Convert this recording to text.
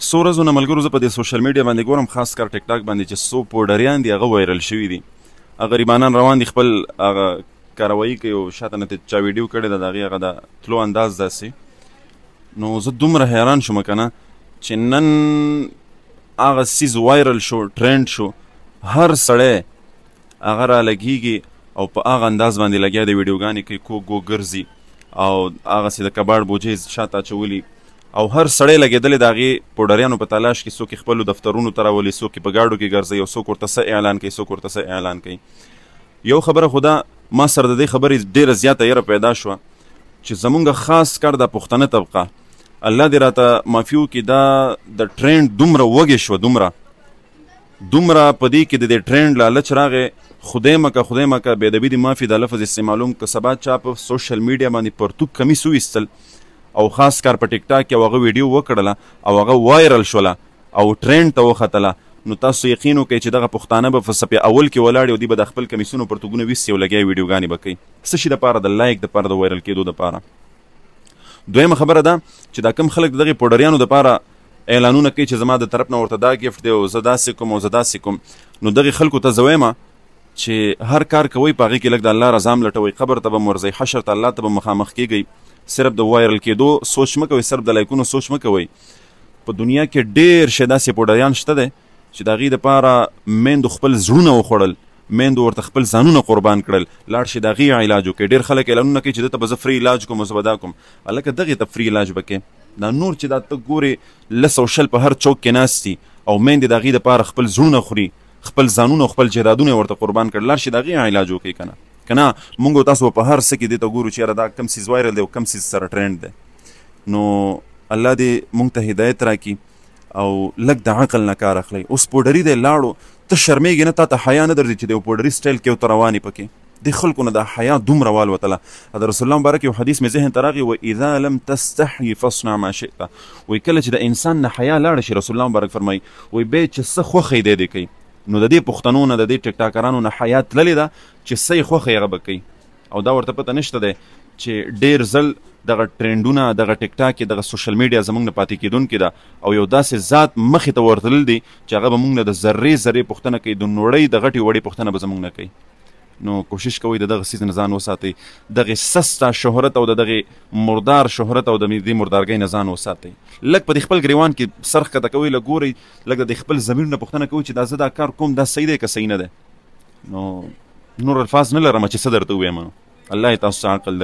څو ورځو نه ملګرو زه په دې سوشل میډیا باندې ګورم، خاص کر ټیک ټاک باندې چې څو پوډریان دي هغه وایرل شوي دي. هغه غریبانان روان دي خپل هغه کاروایي کوي او شاته نه چا ویډیو کړې ده د هغې هغه د تلو انداز داسې. نو زه دومره حیران شوم که نه چې نن هغه څیز وایرل شو، ټرینډ شو، هر سړی هغه را لګېږي او په هغه انداز باندې لګیا د ویډیوګانې کوي، کوږ ګرځي او هغسې د کباړ بوجې شاته اچولي او هر سړی لګېدلی د هغې پوډریانو په تلاش کې، څوک یې خپلو دفترونو ته راولي، څوک یې په ګاډو کې ګرځوي او څوک ورته څه اعلان کوي، څوک ورته څه اعلان کوي. یو خبره خو دا ما سره د دې خبرې ډېره زیاته یره پیدا شوه چې زمونږ خاص کر د پښتنه طبقه الله دې راته معافي وکړي، دا د ټرینډ دومره وږې شوه، دومره په دې کې د دې ټرینډ لالچ راغی. خدای مکه بې ادبي دې معافي دا لفظ استعمالوم که سبا چا په سوشل میډیا باندې پرتوک کمیس وویستل او خاص کار په ټیک ټاک کې هغه ویډیو وکړله او هغه وایرل شوله او ټرینډ ته وختله، نو تاسو یقین وکړئ چې دغه پښتانه به په صفحې اول کې ولاړ او دوی به د خپل کمیسونو پرتوګونه ویستي او لګیا ویډیوګانې به کوي. څه شي دپاره؟ د لایک دپاره، د وایرل کېدو دپاره. دویمه خبره ده چې دا کم خلک د دغې پوډریانو دپاره اعلانونه کوي چې زما د طرف نه ورته دا ګفټ دی او زه داسې کوم او زه داسې کوم. نو دغې خلکو ته زه ویمه چې هر کار کوئ په هغې کې لږ د الله رضا م لټوئ، قبر ته به م ورځئ، حشر ته الله ته به مخامخ کېږئ. صرف د وایرل کېدو سوچ مه کوئ، صرف د لایکونو سوچ مه کوئ. په دنیا کې ډېر شی داسې پوډریان شته دی چې د هغې دپاره میندو خپل زړونه وخوړل، میندو ورته خپل ځانونه قربان کړل، لاړ شي د هغې علاج وکړي. ډېر خلک اعلانونه کوي چې دلته به زه فري علاج کوم او زه به دا کوم. هلکه دغې ته فري علاج به کوې. دا نور چې دا ته ګورې 10 او 20 په هر چوک کې ناست دي او میندې د هغې دپاره خپل زړونه خوري، خپل ځانونه خپل جرادونه ورته قربان کړل، لاړ شي د هغې علاج وکړي که نه. که نه مونږ او تاسو په هر څه کې دې ته ګورو چې یاره دا کم څیز وایرل دی او کم څیز سره ټرینډ دی. نو الله دې مونږ ته هدایت راکړي او لږ د عقل نه کار اخلئ. اوس پوډري دی لاړو، ته شرمېږې نه، تا ته حیا نه درځي چې د یو پوډري سټایل کې ورته روانې پکې. دې خلکو نه دا حیا دومره والوتله. د رسول الله مبارک یو حدیث مې ذهن ته راغی، واذا لم تستحي فاصنع ما شئت. وایي کله چې د انسان نه حیا لاړه شي، رسول الله مبارک فرمایي وایي بیا چې څه خوښه یې دی کوي. نو د دې پښتنو نه، د دې ټیک ټاکرانو نه حیا تللې ده چې څه یې خوښه یې هغه به کوي. او دا ورته پته نشته دی چې ډېر ځل دغه ټرینډونه، دغه ټیک ټاک کې، دغه سوشل میډیا زموږ نه پاتې کېدونکې ده او یو داسې ذات مخې ته ورتلل دي چې هغه به موږ نه د ذرې پوښتنه کوي، د نوړۍ د غټې وړې پوښتنه به زموږ نه کوي. نو کوشش کوئ د دغه څیز نه ځان وساتئ، دغې سسته شهرت او د دغې مردار شهرت او د دې مردارګۍ نه ځان وساتئ. لږ په دې خپل ګریوان کې سر ښکته کوئ، لږ ګورئ، لږ د خپل ضمیر نه پوښتنه کوئ چې دا زه دا کار کوم، دا صحیح دی که صحیح نه دی. نو نور الفاظ نه لرم چې څه درته ووایم. الله یې تاسو ته عقل